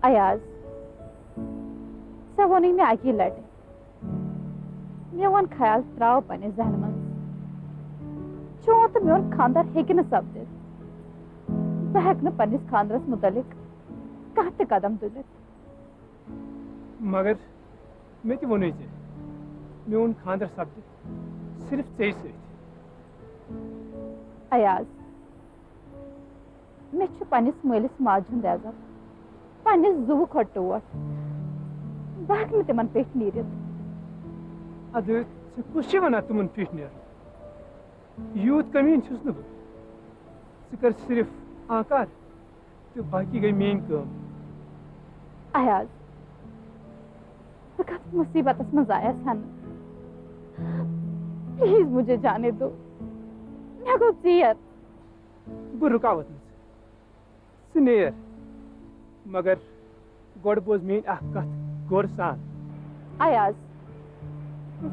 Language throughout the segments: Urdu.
ایاز ژےٚ ووٚنُے مےٚ اکی لٹہِ مےٚ ووٚن خیال ترٛاو پننہِ ذہنہٕ منٛز چون تہٕ میون خاندر ہیٚکہِ نہٕ سپدِتھ بہٕ ہٮ۪کہٕ نہٕ پننِس خاندرس متعلق کانٛہہ تہِ قدم تُلِتھ مگر مےٚ تہِ ووٚنُے ژےٚ میون خاندر سپدِ صرف ژےٚ سۭتۍ ایاز مےٚ چھُ پننِس مٲلِس ماجہِ ہُنٛد عزت پننِس زُوٕ کھۄتہٕ ٹوٹھ بہٕ ہٮ۪کہٕ نہٕ تِمن پیٚٹھۍ نیٖرِتھ ادٕ ژےٚ کُس چھِ ونان تِمن پیٚٹھۍ نیرُن یوٗت کمیٖن چھُس نہٕ بہٕ ژٕ کر صرف آنکار تہٕ باقی گٔے میٲنۍ کٲم ایاز بہٕ کتھ مُصیبتس منٛز آیس ہٮ۪نہٕ پلیٖز مجھے جانے دو مےٚ گوٚو ژیر بہٕ رُکاوتھ نہٕ ژٕ نیر مگر گۄڈٕ بوز میٲنۍ اکھ کتھ غورٕ سان ایاز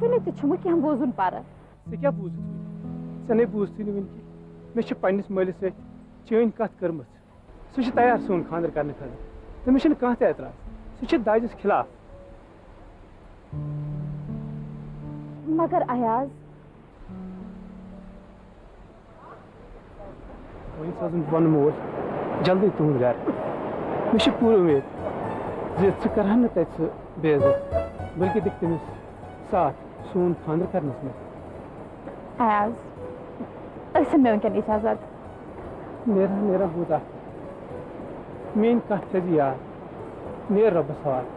وُنہِ تہِ چھُمہٕ کینٛہہ بوزُن پرٕ ژےٚ کیٛاہ بوٗزُتھ وٕنہِ ژےٚ نے بوٗزتھٕے نہٕ وٕنہِ کینٛہہ مےٚ چھِ پننِس مٲلِس سۭتۍ چٲنۍ کتھ کٔرمٕژ سُہ چھُ تیار سون خاندر کرنہٕ خٲطرٕ تٔمِس چھُنہٕ کانٛہہ تہِ اعتراض سُہ چھُ داجس خلاف مگر ایاز وۄنۍ سوزُن بہٕ پنُن مول جلدی تُہُنٛد گرٕ مےٚ چھِ پوٗرٕ اُمید زِ ژٕ کرہا نہٕ تتہِ سُہ بے عزت بلکہِ دِکھ تٔمِس ساتھ سون خاندر کرنس منٛز ایاز ٲسِن مےٚ وٕنکٮ۪ن اِجازت نیرا بوٗز اکھ میٲنۍ کتھ تھٲیزِ یاد نیر رۄبس حوالہٕ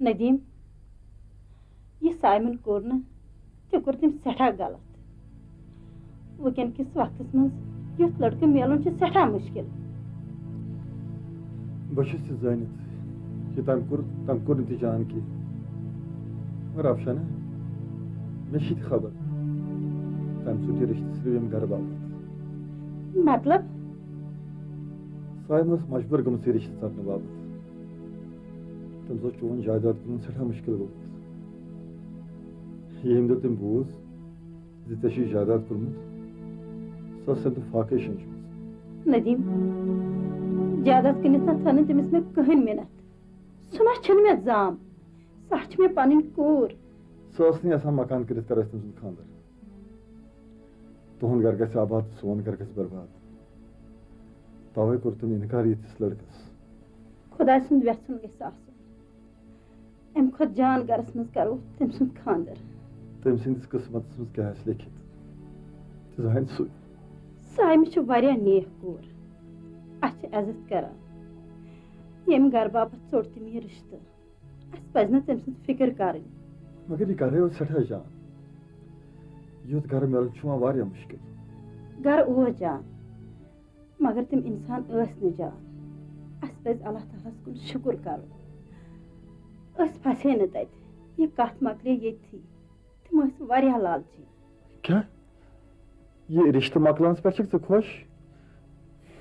ندیم یہ سائمن کوٚر نہٕ تہِ کوٚر تٔمۍ سٮ۪ٹھاہ غلط وٕنکٮ۪ن کِس وقتس منٛز یُتھ لڑکہٕ میلُن چھُ سٮ۪ٹھاہ مُشکِل بہٕ چھُس تہِ زٲنِتھ کہِ تٔمۍ کوٚر نہٕ تہِ جان کینٛہہ مگر افشانہ مےٚ چھِ تہِ خبر تٔمۍ ژوٚٹ یہِ رِشتہٕ صرف ییٚمہِ گرٕ باپتھ مطلب سایمہ ٲس مجبوٗر گٔمٕژ یہِ رِشتہٕ ژٹنہٕ باپتھ تٔمِس اوس چون جایداد کٕنُن سٮ۪ٹھاہ مُشکِل گوٚمُت ییٚمہِ دۄہ تٔمۍ بوٗز زِ ژےٚ چھُے جایداد کوٚرمُت سۄ ٲس تٔمۍ دۄہ فاقے شٔنجمٕژ ندیم جاداد کٕنِتھ نہ تھٲو نہٕ تٔمِس مےٚ کٕہٕنۍ مِنت سُہ نہ چھُنہٕ مےٚ زام سۄ چھِ مےٚ پنٕنۍ کوٗر سۄ ٲس نہٕ یژھان مکان کٔرِتھ کر اَسہِ تٔمۍ سُنٛد خانٛدر تُہُنٛد گرٕ گژھِ آباد تہٕ سون گرٕ گژھِ برباد توے کوٚر تٔمۍ اِنکار یِتھِس لڑکس خۄداے سُنٛد ویژھُن گژھِ آسُن اَمہِ کھۄتہٕ جان گرس منٛز کرو تٔمۍ سُنٛد خانٛدر تٔمۍ سٕنٛدِس قٕسمتس منٛز کیٛاہ آسہِ لیکھِتھ تہِ زانہِ سُے سایمہِ چھِ واریاہ نیک کوٗر اَسہِ چھِ عزت کران ییٚمہِ گرٕ باپتھ ژوٚٹ تٔمۍ یہِ رِشتہٕ اَسہِ پزِ نہٕ تٔمۍ سٕنٛز فِکر کرٕنۍ مگر یہِ گرے اوس سٮ۪ٹھاہ جان یُتھ گرٕ میلُن چھُ وۄنۍ واریاہ مُشکِل گرٕ اوس جان مگر تِم اِنسان ٲسۍ نہٕ جان اَسہِ پزِ اللہ تعالیٰ ہس کُن شُکر کرُن أسۍ پھسے نہٕ تتہِ یہِ کتھ مۄکلے ییٚتھی تِم ٲسۍ واریاہ لالچی کیٛاہ یہِ رِشتہٕ مۄکلاونس پٮ۪ٹھ چھکھ ژٕ خۄش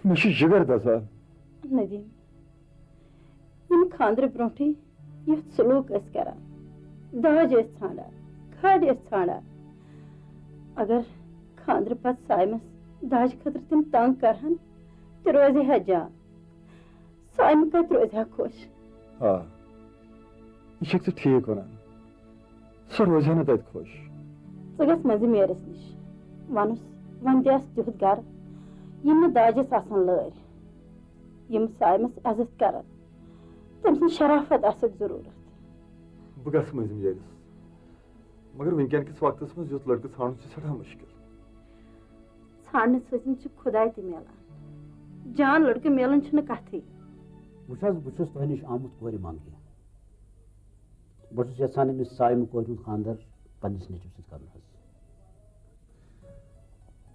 مےٚ چھُ جِگر دزان ندیم یِم خانٛدرٕ برونٛٹھٕے یُتھ سلوٗک ٲسۍ کران داج ٲسۍ ژھانڈان کھاڑِ ٲسۍ ژھانڈان اگر خانٛدرٕ پتہٕ سایمس داجہِ خٲطرٕ تِم تنگ کرہن تہِ روزِ ہا جان سایمہٕ کتہِ روزِ ہا خۄش آ یہِ چھکھ ژٕ ٹھیٖک ونان سۄ روزِ ہا نہٕ تتہِ خۄش ژٕ گژھ منٛزٕ میرس نِش ونُس وۄنۍ دِ اَسہِ تیُتھ گرٕ یِم نہٕ داجس آسان لٲرۍ یِم سایمس عزت کرن تٔمۍ سٕنٛز شرافت آسٮ۪کھ ضروٗرت بہٕ گژھٕ مٔنٛزِم یٲرِس مگر وٕنکٮ۪ن کِس وقتس منٛز یُتھ لڑکہٕ ژھانڈُن چھُ سٮ۪ٹھاہ مُشکِل ژھانڈنہٕ سۭتۍ چھُ خۄداے تہِ میلان جان لڑکہٕ میلُن چھُنہٕ کتھٕے وٕچھ حظ بہٕ چھُس تۄہہِ نِش آمُت کورِ منٛگنہِ بہٕ چھُس یژھان أمِس سایمہٕ کورِ ہُنٛد خانٛدر پننِس نیٚچوِس سۭتۍ کرُن حظ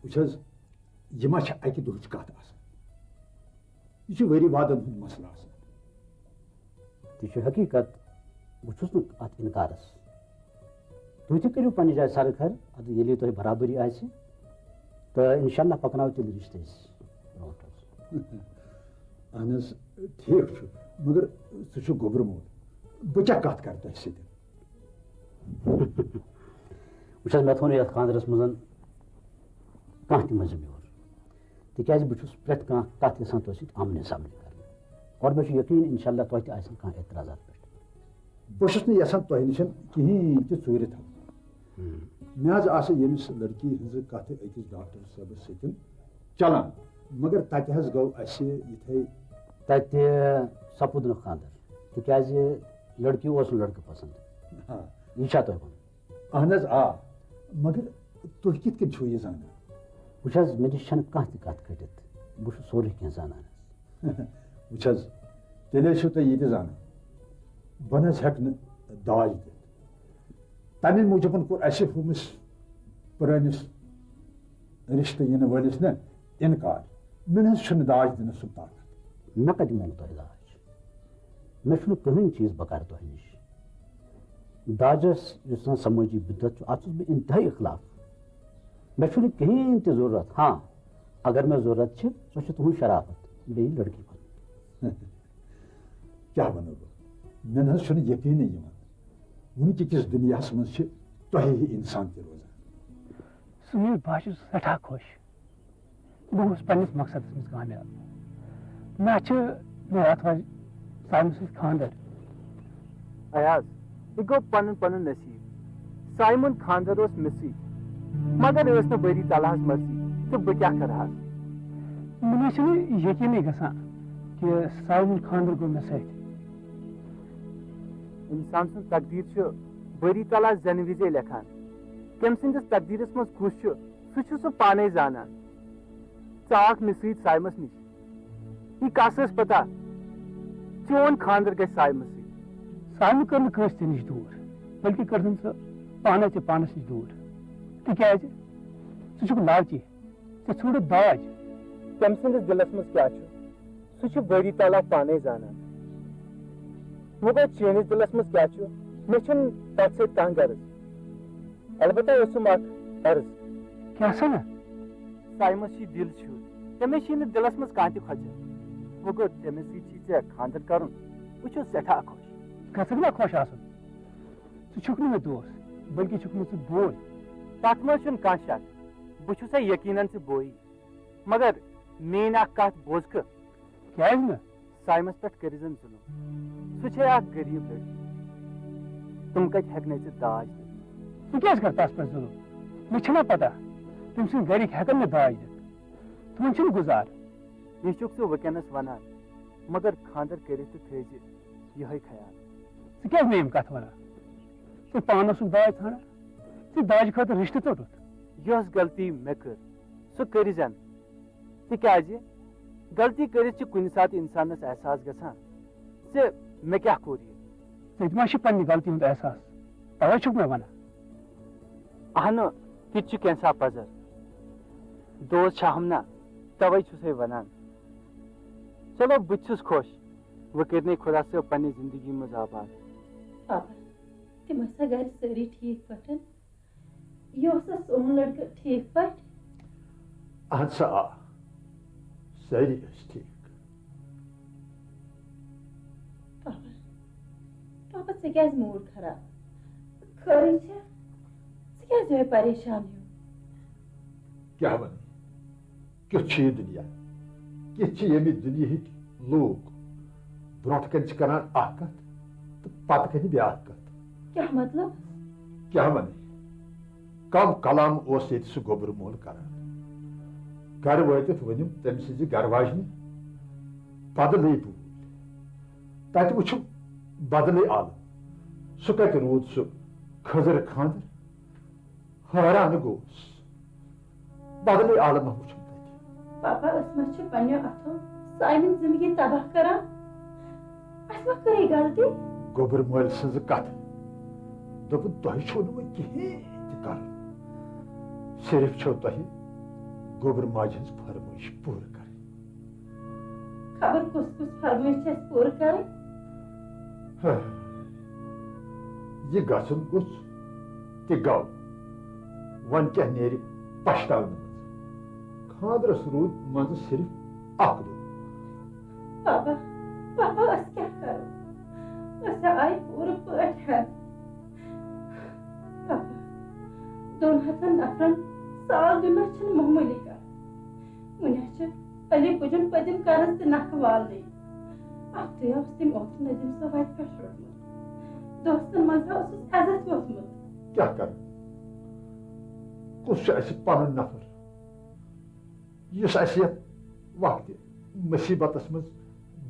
وٕچھ حظ یہِ ما چھِ اکہِ دۄہٕچ کتھ آسان یہِ چھُ ؤری وادن ہُنٛد مسلہٕ آسان تہِ چھُ حقیٖقت بہٕ چھُس نہٕ اتھ اِنکارس تُہۍ تہِ کٔرِو پننہِ جایہِ سرٕ کھر ادٕ ییٚلہِ تۄہہِ برابری آسہِ تہٕ انشاء اللہ پکناو تیٚلہِ رِشتہٕ أسۍ برونٛٹھ حظ اہن حظ ٹھیٖک چھُ مگر ژٕ چھُکھ گوٚبرٕموت بہٕ کیٛاہ کتھ کرٕ تۄہہِ سۭتۍ وٕچھ حظ مےٚ تھوٚو نہٕ یتھ خانٛدرس منٛز کانٛہہ تہِ مٔنٛزِم یور تکیازِ بہٕ چھُس پرٛٮ۪تھ کانٛہہ کتھ یژھان تۄہہِ سۭتۍ آمنے سامنے کرٕنۍ اور مےٚ چھُ یقیٖن اِنشاء اللہ تۄہہِ تہِ آسہِ نہٕ کانٛہہ اعتراضات پٮ۪ٹھ. بہٕ چھُس نہٕ یژھان تۄہہِ نِش کِہیٖنۍ تہِ ژوٗرِ تھاوُن. مےٚ حظ آسہٕ ییٚمِس لڑکی ہٕنٛزٕ کتھٕ أکِس ڈاکٹر صٲبس سۭتۍ چلان مگر تتہِ حظ گوٚو اَسہِ یِتھے. تتہِ سپُد نہٕ خانٛدر تِکیازِ لڑکی اوس نہٕ لڑکہٕ پسنٛد. یہِ چھا تۄہہِ وَنُن؟ اہن حظ آ مگر تُہۍ کِتھ کٔنۍ چھِو یہِ زانان؟ وٕچھ حظ مےٚ نِش چھنہٕ کانٛہہ تہِ کتھ کھٔٹِتھ بہٕ چھُس سورُے کینٛہہ زانان حظ. وٕچھ حظ تیٚلہِ حظ چھِو تُہۍ یہِ تہِ زانان بہٕ نہٕ حظ ہٮ۪کہٕ نہٕ داج دِتھ. تَمے موٗجوٗبن کوٚر اَسہِ ہُمِس پرٛٲنِس رِشتہٕ یِنہٕ وٲلِس نہ اِنکار. مےٚ نہ حظ چھُنہٕ داج دِنس سُہ طاقت. مےٚ کتہِ مونٛگ تۄہہِ داج؟ مےٚ چھُنہٕ کٕہٕنۍ چیٖز بکار تۄہہِ نِش. داجس یُس زن سمٲجی بدت چھُ اتھ چھُس بہٕ انتہٲیی اخلاف. مےٚ چھُنہٕ کِہیٖنۍ تہِ ضروٗرت. ہاں اگر مےٚ ضروٗرت چھِ سۄ چھِ تُہٕنٛز شرافت بیٚیہِ لڑکی بنُن. کیٛاہ وَنو بہٕ مےٚ نہ حظ چھُنہٕ یقیٖنٕے یِوان وٕنکِکِس دُنیاہس منٛز چھِ تۄہے ہی اِنسان تہِ روزان. سُنیل بہٕ چھُس سٮ۪ٹھاہ خۄش بہٕ اوسُس پنٛنِس مقصدس منٛز کامیاب. مےٚ چھِ آتھوارِ سایمہٕ سۭتۍ خانٛدر. ایاز یہِ گوٚو پنُن پنُن نصیٖب. سایمہٕ ہُنٛد خانٛدر اوس مےٚ سۭتۍ مگر ٲس نہٕ بٔری تعالیٰ ہس مرضی تہٕ بہٕ کیٛاہ کرٕہس. مےٚ چھُنہٕ یقیٖنٕے گژھان کہِ سایمہٕ ہُنٛد خانٛدر گوٚو مےٚ سۭتۍ. اِنسان سٕنٛز تقدیٖر چھُ بٔری تعالیٰ زینہٕ وِزے لیکھان. کٔمۍ سٕنٛدِس تقدیٖرس منٛز کُس چھُ سُہ چھُ سُہ پانے زانان. ژٕ آکھ مےٚ سۭتۍ سایمس نِش. یہِ کس ٲس پتہ چون خانٛدر گژھِ سایمہٕ سۭتۍ. سایمہٕ کٔر نہٕ کٲنٛسہِ تہِ نِش دوٗر بٔلکہِ کٔرٕن سۄ پانے تہِ پانس نِش دوٗر. تِکیازِ ژٕ چھُکھ لالچی ژےٚ ژھٕنڑُتھ داج. تٔمۍ سٕنٛدِس دِلس منٛز کیٛاہ چھُ سُہ چھُ بٔری تعالیٰ پانے زانان. وۄنۍ گوٚو چٲنِس دِلس منٛز کیٛاہ چھُ مےٚ چھُنہٕ تتھ سۭتۍ کانٛہہ غرض. البتہ اوسُم اکھ عرض. کیٛاہ سا سایمس چھُے دِل چھُ تٔمِس چھُے نہٕ دِلس منٛز کانٛہہ تہِ کھۄژا. وۄنۍ گوٚو تٔمِس سۭتۍ چھُے ژےٚ خانٛدر کرُن. بہٕ چھُس سٮ۪ٹھاہ خۄش. گژھکھ نا خۄش آسُن. ژٕ چھُکھ نہٕ مےٚ دوس بٔلکہِ چھُکھ مےٚ ژٕ بوے. تتھ منٛز چھُنہٕ کانٛہہ شک. بہٕ چھُسے یقیٖنن ژٕ بوے مگر میٲنۍ اکھ کتھ بوزکھٕ. کیٛازِ نہٕ؟ سایمس پٮ۪ٹھ کٔرۍ زن ظُلم. سُہ چھے اکھ غریٖب لڑکی. تِم کتہِ ہٮ۪کنَے ژٕ داج دِتھ. ژٕ کیٛازِ کر تس پٮ۪ٹھ ظُلم؟ مےٚ چھنا پتہ تٔمۍ سٕنٛدۍ گرِکۍ ہٮ۪کن نہٕ داج دِتھ. تِمن چھُنہٕ گُزار. یہِ چھُکھ ژٕ وٕنکٮ۪نس ونان مگر خانٛدر کٔرِتھ تہِ تھٲیزِ یِہوے خیال. ژٕ کیٛازِ مےٚ یِم کتھ ونان؟ ژٕ پانہٕ اوسُکھ داج ژھانڈان ژٕ داجہِ خٲطرٕ رشتہٕ ژوٚٹُتھ. یۄس غلطی مےٚ کٔر سُہ کٔرۍ زن. تِکیازِ غلطی کٔرِتھ چھِ کُنہِ ساتہٕ انسانس احساس گژھان زِ مےٚ کیٛاہ کوٚر یہِ. ژےٚ تہِ ما چھِ پننہِ غلطی ہُنٛد احساس توے چھُکھ مےٚ ونان. اہنہٕ تہِ تہِ چھُ کینٛژھا پزر. دوس چھا ہمنا توے چھُسے ونان. چلو بہٕ تہِ چھُس خۄش وۄنۍ کٔرنٕے خۄدا صٲب پننہِ زندگی منٛز آباد. پاپا تِم ٲسا گرِ سٲری ٹھیٖک پٲٹھۍ؟ یہِ اوسا سون لڑکہٕ ٹھیٖک پٲٹھۍ؟ اہن سا آ سٲری ٲسۍ ٹھیٖک. پاپا پاپا ژےٚ کیٛازِ موٗڈ خراب؟ خٲرٕے چھا؟ ژٕ کیٛازِ یِہوے پریشان ہیوٗ؟ کیٛاہ وَنہٕ کیُتھ چھُ یہِ دُنیا کِتھ چھِ ییٚمہِ دُنیہٕکۍ لوٗکھ برونٛٹھ کَنہِ چھِ کران اکھ کتھ تہٕ پتہٕ کَنہِ بیٛاکھ کتھ. کیٛاہ مطلب؟ کیٛاہ وَنہٕ کم کلام اوس ییٚتہِ سُہ گوٚبُر مول کران. گرٕ وٲتِتھ ؤنِم تٔمۍ سٕنزِ گرٕ واجنہِ بدلٕے بوٗلۍ. تتہِ وٕچھُم بدلٕے عالم. سُہ کتہِ روٗد سُہ خٔزٕر خانٛدر. حٲران گوٚوُس. بدلٕے عالمہ وٕچھُم تتہِ. پاپا أسۍ ما چھِ پننیو اتھو سانہِ زندگی تباہ کران؟ اَسہِ ما کٔرٕے غلطی؟ گوٚبُر مٲلۍ سٕنٛزٕ کتھٕ دوٚپُن تۄہہِ چھُو نہٕ وۄنۍ کِہیٖنۍ تہِ کرُن. صرف چھو تۄہہِ گوٚبُر ماجہِ ہٕنٛز فرمٲیش پوٗرٕ کرٕنۍ. خبر کُس کُس فرمٲیش چھِ اَسہِ پوٗرٕ کرٕنۍ؟ یہِ گژھُن گوٚژھ تہِ گوٚو. وۄنۍ کیٛاہ نیرِ پشتاونہٕ منٛز. خانٛدرس روٗد منٛزٕ صرف اکھ دۄہ. پاپا پاپا أسۍ کیٛاہ کرو؟ أسۍ آیہِ پوٗرٕ پٲٹھۍ ہٮ۪تھ. پاپا 200 نفرن سال دیُن چھُنہٕ معموٗلی کتھ. وُنہِ چھِ خالی پجن پتم کرس تہ نکھ والنے اکھتُے اوس تم اوترٕ ندیم صٲب وتہِ پٮ۪ٹھ روٚٹمُت دوستن منٛز اوسُس عزت ووٚتھمُت کیا کر کس اَسہِ پنُن نفر یُس اَسہِ یتھ وقتہِ مصیبتس منٛز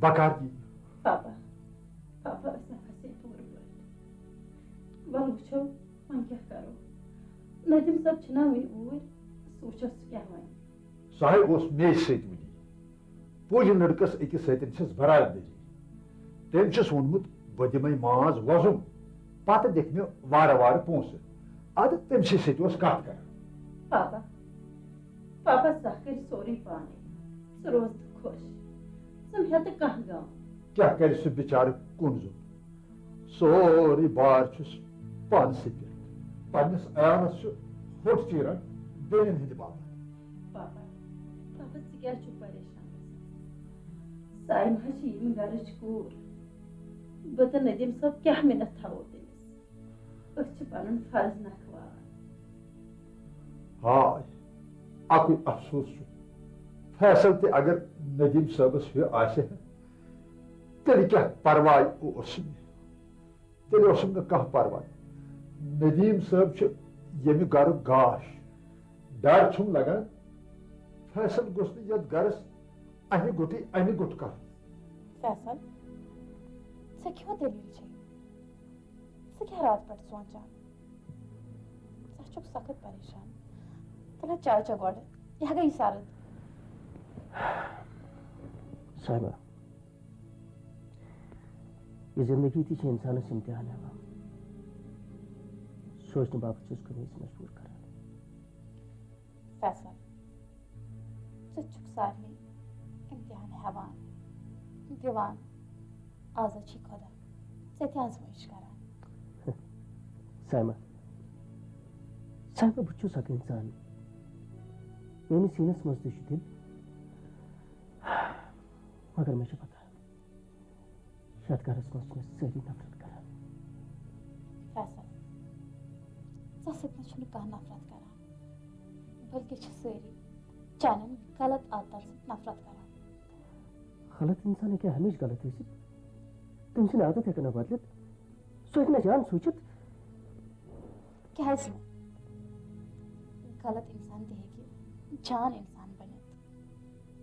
بکار دی پاپا پاپا أسۍ پھسے پوٗرٕ پٲٹھۍ وَلہٕ وٕچھو وۄنۍ کیٛاہ کرو ندیم صٲب چھُنا وٕنہِ اوٗرۍ سُہ وٕچھو سُہ کیٛاہ وَنہِ سُہ اوس مے سۭتۍ وٕنی پوٗجہِ لڑکس أکِس سۭتۍ چھس برادری تٔمۍ چھُس ووٚنمُت بہٕ دِمے ماز وۄزُم پتہٕ دِکھ مےٚ وارٕ وارٕ پونٛسہٕ اَدٕ تٔمسٕے سۭتۍ اوس کتھ کران پاپا پاپا سۄ کَرِ سورُے پانے سُہ روز تہٕ خۄش ژٕ ہٮ۪تہٕ کانٛہہ غم کیٛاہ کرِ سُہ بِچارٕ کُن زوٚن سورُے بار چھُس پانسٕے پٮ۪ٹھ پننِس عیالس چھُ ہوٚٹ چیران بیٚنٮ۪ن ہٕنٛدِ باپتھ پاپا پاپا ژٕ کیٛازِ چھُکھ پریشان گژھان سایمہ چھِ ییٚمہِ گرٕچ کوٗر بہٕ تہٕ ندیم صٲب کیٛاہ مِنت تھاوو تٔمِس أسۍ چھِ پنُن فرض نکھوان ہاے اکُے افسوس چھُ فیصل تہِ اگر ندیم صٲبس ہیوٗ آسہِ ہا تیٚلہِ کیٛاہ پرواے اوسُم تیٚلہِ اوسُم نہٕ کانٛہہ پرواے ندیم صٲب چھُ ییٚمہِ گرُک گاش ڈر چھُم لگان فیصل گوٚژھ نہٕ یتھ گرس انہِ گوٚٹٕے انہِ گوٚٹ کرُن فیصل ژےٚ کیٛاہ دٔلیٖل چھے ژٕ کیٛاہ رات پٮ۪ٹھ سونٛچان ژٕ چھُکھ سخت پریشان تُلہٕ چاے چےٚ گۄڈٕ یہِ گٔے سرد سایمہ یہ زندگی تھی چھِ انسانس امتحان ہٮ۪وان سوچنہٕ باپتھ چھُس کُنہِ وِزِ مجبوٗر کران فیصل ژٕ چھُکھ سارنٕے امتحان ہٮ۪وان دِوان آزاد چھی خۄدا ژےٚ تہِ آزمٲیش کران سایمہ بہٕ چھُس اکھ انسان میٲنِس سیٖنس منٛز تہِ چھُ دِل مگر مےٚ چھِ پتہ یتھ گرس منٛز چھِ مےٚ سٲری نفرت کران فیصل ژےٚ سۭتۍ نہ چھُنہٕ کانٛہہ نفرت کران بلکہِ چھِ سٲری چانٮ۪ن غلط عادتن سۭتۍ نفرت کران غلط انسان ہیٚکہِ ہمیشہِ غلط ٲسِتھ تٔمۍ سٕنٛدۍ عادت ہٮ۪کن نہٕ بدلِتھ سُہ ہیٚکہِ نہٕ جان سوٗنٛچِتھ کیٛازِ نہٕ غلط انسان تہِ ہیٚکہِ جان انسان بٔنِتھ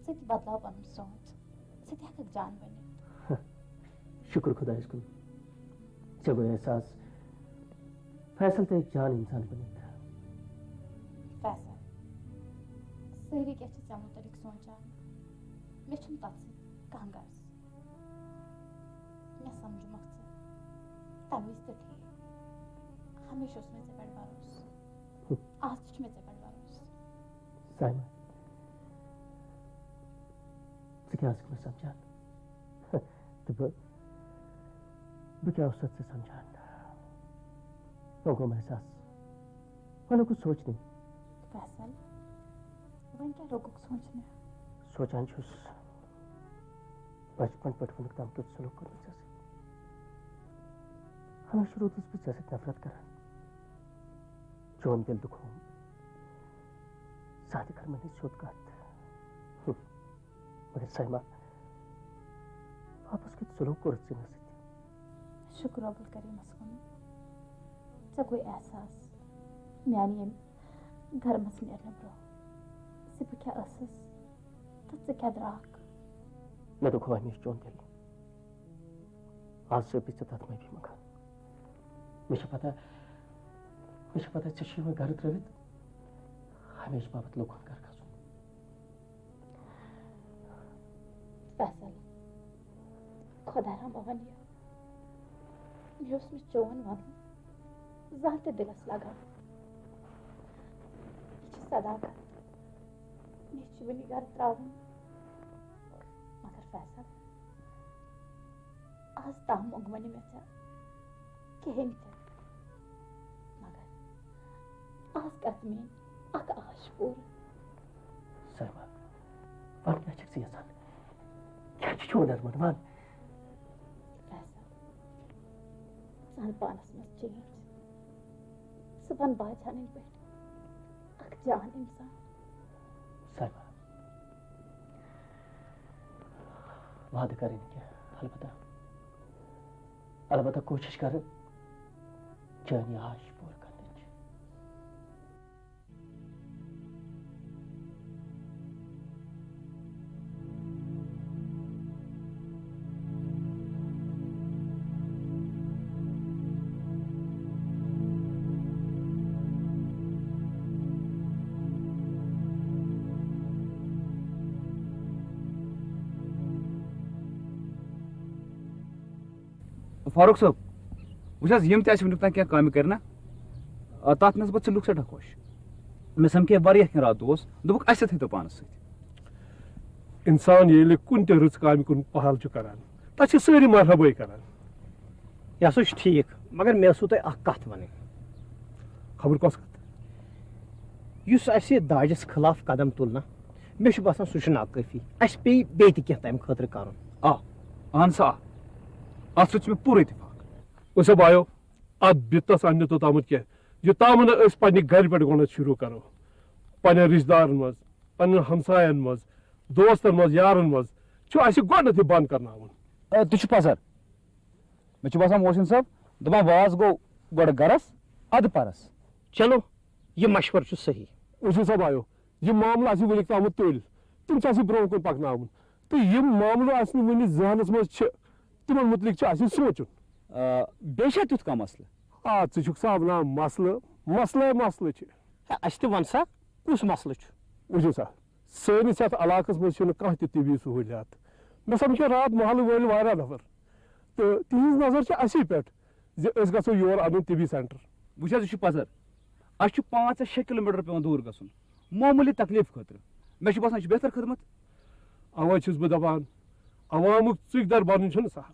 ژٕ تہِ بدلاو پنُن سونٛچ ژٕ تہِ ہٮ۪ککھ جان بٔنِتھ شُکر خۄدایس کُن ژےٚ گوٚو احساس فیصل تہِ ہیٚکہِ جان انسان بٔنِتھ فیصل سٲری کیٛاہ چھِ ژےٚ مُتعلق سونٛچان مےٚ چھُنہٕ تتھ سۭتۍ کانٛہہ غرض مےٚ سمجھمکھ ژٕ تمہِ وِزِ تہِ ٹھیٖک ہمیشہِ اوس مےٚ ژےٚ پٮ۪ٹھ بھروسہٕ آز تہِ چھُ مےٚ ژےٚ پٮ۪ٹھ بھروسہٕ سایمہ ژٕ کیٛاہ ٲسٕکھ مےٚ سمجھان تہٕ بہٕ کیٛاہ اوسُتھ ژٕ سمجھان وۄنۍ گوٚم احساس وۄنۍ لوٚگُس سونٛچنہِ فیصل وۄنۍ کیٛاہ لوٚگُکھ سونٛچنہِ سونٛچان چھُس بچپن پٮ۪ٹھ وُنیُک تام کیُتھ سلوٗک کوٚرمُت ژےٚ سۭتۍ ہمیشہِ روٗدُس بہٕ ژےٚ سۭتۍ نفرت کران چون دِل دُکھووُم زانٛہہ تہِ کر مےٚ نہٕ سیوٚد کتھ مگر سایمہ واپس کیُتھ سلوٗک کوٚرُتھ ژےٚ مےٚ سۭتۍ شُکر رۄب الکریٖمس کُن ژےٚ گوٚو احساس میانہِ ییٚمہِ گرٕ منٛز نیرنہٕ برٛونٛہہ زِ بہٕ کیٛاہ ٲسٕس تہٕ ژٕ کیٛاہ درٛاکھ مےٚ دُکھوو ہمیشہِ چون دِل آز چھُس بہٕ ژےٚ تتھ معٲفی منٛگان مےٚ چھِ پتہ ژےٚ چھُے وۄنۍ گرٕ ترٲوِتھ ہمیشہِ باپتھ لوٗکن گرٕ کھسُن فیصل خۄدا رحم وَن یہِ مےٚ اوس نہٕ چون وَنُن زانٛہہ تہِ دِلس لگان یہِ چھِ صداقت مےٚ چھُ وُنہِ گرٕ ترٛاوُن مگر فیصل آز تام موٚنگ وۄنۍ مےٚ ژےٚ کِہیٖنۍ تہِ مگر آز کر ژٕ میٛٲنۍ اکھ آش پوٗرٕ سایمہ وَن کیٛاہ چھکھ ژٕ یژھان کیٛاہ چھُ چون ارمان وَن فیصل ژٕ اَن پانس منٛز چینج ژٕ بن باجانٕنۍ پٲٹھۍ اکھ جان انسان سایمہ وعدٕ کَرٕنۍ کینٛہہ البتہ کوٗشِش کَرٕ چٲنۍ آش پوٗرٕ کَرنٕچ. فاروق صٲب وٕچھ حظ یِم تہِ اَسہِ وٕنیُک تام کینٛہہ کامہِ کَرِ نا تَتھ نسبت چھِ لُکھ سٮ۪ٹھاہ خۄش. مےٚ سَمکھے واریاہ کینٛہہ راتھ دوس دوٚپُکھ اَسہِ تھٲیتو پانَس سۭتۍ. اِنسان ییٚلہِ کُنہِ تہِ رٕژ کامہِ کُن پہل چھُ کران تَتھ چھِ سٲری مرحبٲے کران. یہ ہسا چھُ ٹھیٖک مگر مےٚ ٲسوٕ تۄہہِ اکھ کتھ وَنٕنۍ. خبر کۄس کتھ؟ یُس اَسہِ داجس خٕلاف قدم تُل نا مےٚ چھُ باسان سُہ چھُ ناکٲفی. اَسہِ پیٚیہِ بیٚیہِ تہِ کینٛہہ تَمہِ خٲطرٕ کَرُن. اہن سا اَتھ سۭتۍ چھُ مےٚ پوٗرٕ اتفاق. وٕچھو بایو اتھ بِتس اَنہِ نہٕ توٚتامَتھ کینٛہہ یوٚتام نہٕ أسۍ پننہِ گرِ پٮ۪ٹھ گۄڈنٮ۪تھ شروٗع کرو. پننٮ۪ن رِشتہٕ دارن منٛز پننٮ۪ن ہمساین منٛز دوستن منٛز یارن منٛز چھُ اَسہِ گۄڈنٮ۪تھ یہِ بنٛد کرناوُن. تہِ چھُ پزر مےٚ چھُ باسان محسن صٲب دپان واز گوٚو گۄڈٕ گرس ادٕ پرس. چلو یہِ مشورٕ چھُ صحیح. وٕچھِو سا بایو یہِ معاملہٕ آسہِ وٕنیُک تامَتھ تٔلۍ تِم چھِ اَسہِ برٛونٛہہ کُن پکناوُن تہٕ یِم معاملہٕ آسہِ نہٕ وٕنہِ ذہنس منٛز چھِ تِمن مُتعلق چھُ اَسہِ سونٛچُن. بیٚیہِ چھا تیُتھ کانٛہہ مسلہٕ؟ ژٕ چھُکھ سا ونان مسلہٕ مسلے مسلہٕ چھِ. اَسہِ تہِ وَن سا کُس مسلہٕ چھُ. وٕچھِو سا سٲنِس یتھ علاقس منٛز چھُنہٕ کانٛہہ تہِ طبی سہوٗلیات. مےٚ سمکھے راتھ محلہٕ وٲلۍ واریاہ نفر تہٕ تِہنٛز نظر چھِ اَسی پٮ۪ٹھ زِ أسۍ گژھو یور اَنُن طبی سینٹر. وٕچھ حظ یہِ چھُ پزر اَسہِ چھُ 5-6 کِلوٗمیٖٹر پیوان دوٗر گژھُن معموٗلی تکلیٖف خٲطرٕ. مےٚ چھُ باسان یہِ چھُ بہتر خدمت. اَوے چھُس بہٕ دپان عوامُک ژُکۍ در بنُن چھُنہٕ سہل.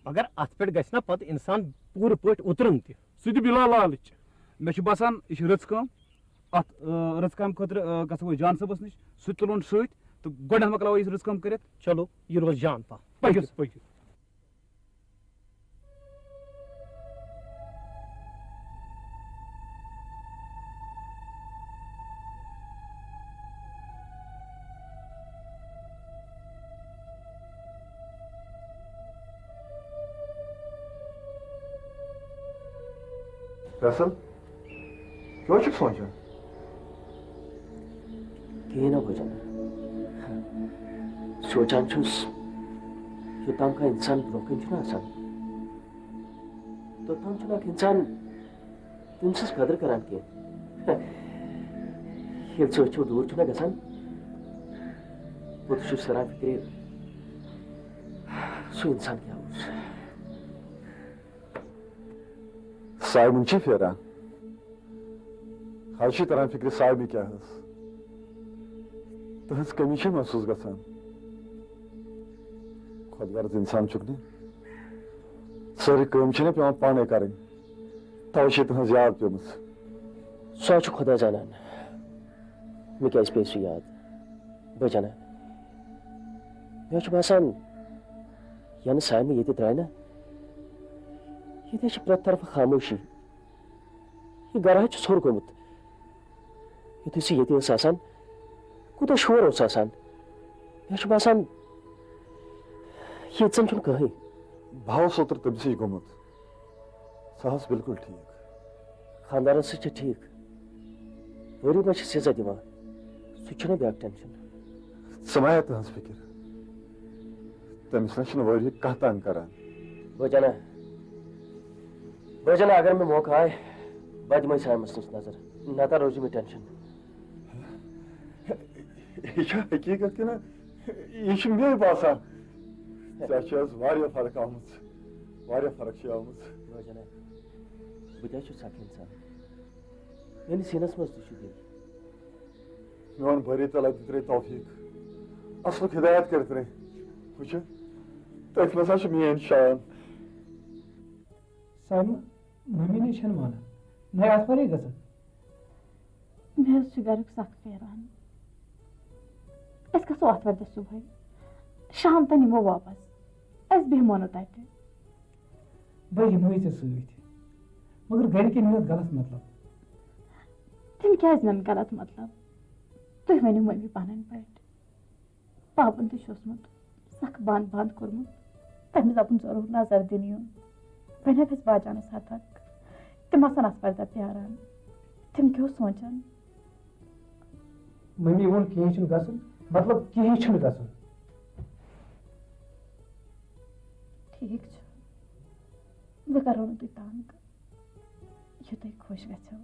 مگر اتھ پٮ۪ٹھ گژھِ نا پتہٕ اِنسان پوٗرٕ پٲٹھۍ اُترُن تہِ. سُہ تہِ بِلا لالٕچ. مےٚ چھُ باسان یہِ چھِ رٕژ کٲم. اَتھ رٕژ کامہِ خٲطرٕ گژھو أسۍ جان صٲبس نِش سُہ تہِ تُلون سۭتۍ تہٕ گۄڈنٮ۪تھ مۄکلاوو أسۍ رٕژ کٲم کٔرِتھ. چلو یہِ روز جان پہم. پٔکِو پٔکِو. فیصل کیٛاہ چھُکھ سونٛچان؟ کِہیٖنۍ نہٕ بٔچن سونٛچان چھُس یوٚتام کانٛہہ اِنسان برٛونٛہہ کَنہِ چھُنہ آسان توٚتام چھُنہٕ اکھ اِنسان تٔمۍ سٕنٛز قدٕر کران کینٛہہ. ییٚلہِ سُہ أچھو دوٗر چھُنہ گژھان پوٚتُس چھُس کران فِکرِ سُہ اِنسان کیٛاہ اوس. سایمن چھِ پھیران حظ چھِ تران فِکرِ سایمہِ کیٛاہ ٲس. تٕہٕنٛز کٔمی چھِ محسوٗس گژھان. خۄد غرض اِنسان چھُکھ نہٕ سٲرٕے کٲم چھِنہ پیٚوان پانے کَرٕنۍ تَوے چھِ تٕہٕنٛز یاد پیٚمٕژ. سُہ حظ چھُ خۄدا زانان مےٚ کیٛازِ پیٚیہِ سُہ یاد. بٔچنا مےٚ حظ چھُ باسان ینہٕ سایمہٕ ییٚتہِ درٛاے نا ییٚتہِ حظ چھِ پرٛٮ۪تھ طرفہٕ خاموشی. یہِ گرٕ حظ چھُ ژھوٚر گوٚمُت. یُتھُے سُہ ییٚتہِ ٲس آسان کوٗتاہ شور اوس آسان. مےٚ چھُ باسان ییٚتہِ زن چھُنہٕ کٕہٕنۍ. بہٕ اوس اوترٕ تٔمسٕے گوٚمُت سُہ اوس بِلکُل ٹھیٖک. خانٛدارس سۭتۍ چھِ ٹھیٖک ؤری ما چھِس عزت دِوان سُہ چھُنہ بیٛاکھ ٹٮ۪نشن. ژٕ ما ہیٚے تٕہٕنٛز فِکِر تٔمِس نہ چھُنہٕ وٲرۍ کانٛہہ تنگ کران. بٔچنا اگر مےٚ موقعہٕ آے بہٕ دِمے سایمس نِش نظر نتہٕ روزِ مےٚ ٹٮ۪نشن. یہِ چھا حقیٖقت کِنہٕ یہِ چھُ مے باسان ژےٚ چھِ حظ واریاہ فرق آمٕژ واریاہ فرق چھِ آمٕژ. بٔچنا بہٕ تہِ حظ چھُس اکھ اِنسان میٲنِس سیٖنس منٛز تہِ چھُ دِل. میون بٲری تعالیٰ دِترے توفیٖق اصلُک ہِدایت کٔرِترے. وٕچھِ تٔتھۍ منٛز حظ چھِ میٲنۍ شان. سایمہٕ مٔمی نٕے چھَنہٕ مانان نَے آتھوارے گژھان. مےٚ حظ چھُ گریُک سخ پھیران. أسۍ گژھو آتھوارِ دۄہ صُبحٲے شام تام یِمو واپس أسۍ بیٚہمو نہٕ تتہِ. بہٕ یِمے ژےٚ سۭتۍ مگر گرِکٮ۪ن نِنَتھ غلط مطلب. تِم کیٛازِ نِنۍ غلط مطلب. تُہۍ ؤنِو مٔمی پنٕنۍ پٲٹھۍ پاپن تہِ چھُ اوسمُت سخ بند بند کورمت تمس دپن ضرور نظر دن یون ون گھس باجانس ہتک تم آسان ات پردہ پیاران تم کیو سوچان ممی وون کہیں چھن گژھن مطلب کہیں چھن گژھن ٹھیک بہ کرو نہ تھی تنگ یہ تھی خوش گھو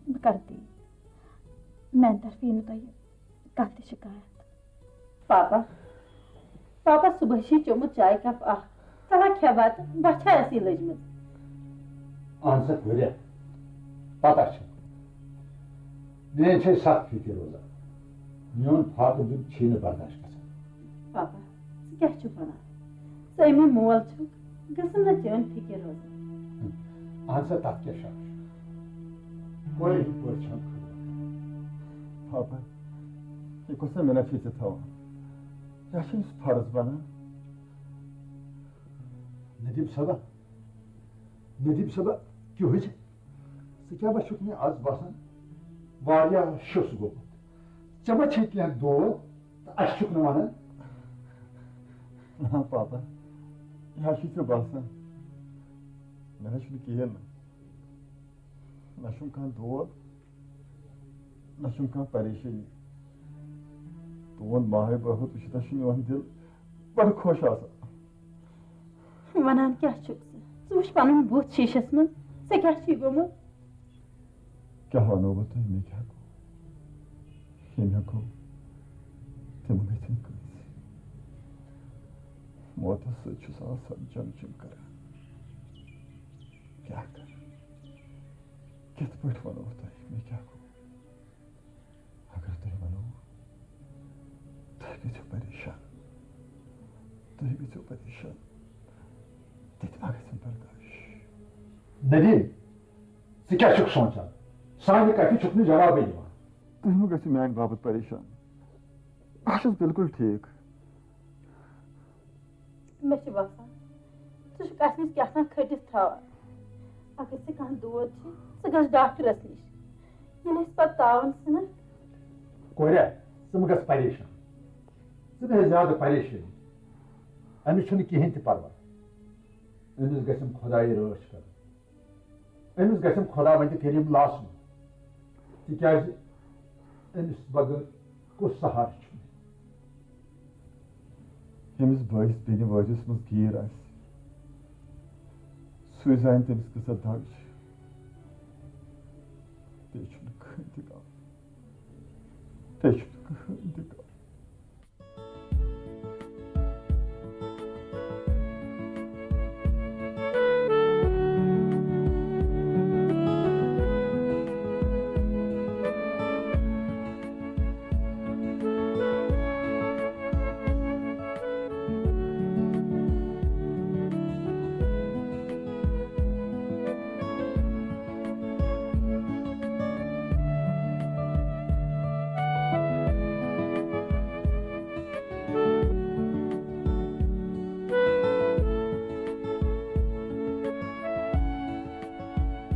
بہ کر تی میانہ طرف یہ تہ کانٛہہ تہِ شکایت پاپا پاپا صبح چومت چائے کپ اخ تلا کھے بات بچا ایسی لجمت اہن سا واریاہ پتہ چھ میٲنۍ چھے سخ فکر روزان میون فاقہٕ دیُن چھی نہٕ برداشت گژھان پاپا ژٕ کیٛاہ چھُکھ ونان ژٕ أمی مول چھُکھ گژھن نہ چٲنۍ فکر روزان اہن سا تتھ کیٛاہ شک چھُ کورِ ہِنٛدۍ پٲٹھۍ چھم خبر پاپا یہ کۄس مینہ چھے ژےٚ تھاوان یہ چھُنہٕ سُہ فرض بنان ندیم صٲبا کیٛاہ چھِ ژٕ کیٛاہ چھُکھ مےٚ آز باسان واریاہ شُس گوٚمُت ژےٚ ما چھے کینٛہہ دود تہٕ اَسہِ چھُکھ نہٕ وَنان نہ پاپا یہ چھُے ژےٚ باسان مےٚ نہ چھُنہٕ کِہیٖنۍ نہ چھُم کانٛہہ دود نہ چھُم کانٛہہ پریشٲنی تُہُنٛد ماے بہت وٕچھِتھ چھُ میون دِل بڑٕ خۄش آسان ونان کیٛاہ چھُکھ ژٕ وٕچھ پنُن بُتھ شیٖشس منٛز ژےٚ کیٛاہ چھُے گوٚمُت کیٛاہ وَنو بہٕ تۄہہِ مےٚ کیٛاہ گوٚو ییٚمہِ گوٚو تِم گٔژھِنۍ کٲنٛسہِ موتس سۭتۍ چھُس آسان جنگ کران کیٛاہ کرٕ کِتھ پٲٹھۍ وَنو تۄہہِ مےٚ کیٛاہ گوٚو اگر تۄہہِ وَنو تُہۍ گٔژھِو پریشان تِتہِ ما گژھٮ۪م برداش ندیم ژٕ کیٛاہ چھُکھ سونٛچان سانہِ کتھِ چھُکھ نہٕ جوابٕے دِوان تُہۍ مہٕ گٔژھِو میانہِ باپتھ پریشان بہٕ چھُس بالکل ٹھیٖک مےٚ چھُ باسان ژٕ چھُکھ اَسہِ نِش کیٛاہ تام کھٔٹِتھ تھاوان اگر ژےٚ کانٛہہ دود چھُ ژٕ گژھ ڈاکٹرس نِش ییٚلہِ أسۍ پتہٕ تاوان ژھٕنان کوریا ژٕ مہٕ گژھ پریشان ژٕ نہٕ زیادٕ پریشٲنی أمِس چھُنہٕ کِہیٖنۍ تہِ پرواے أمِس گژھٮ۪م خۄدایہِ رٲچھ کرٕنۍ أمِس گژھٮ۪م خۄدا وۄنۍ کٔرِم لاسُن تِکیٛازِ أمِس بغٲر کُس سہارٕ چھُ ییٚمِس بٲیِس بیٚنہِ وٲرِس منٛز گیٖر آسہِ سُے زانہِ تٔمِس کۭژاہ دگ چھِ بیٚیہِ چھُنہٕ کٕہٕنۍ تہِ غم بیٚیہِ چھُنہٕ کٕہٕنۍ تہِ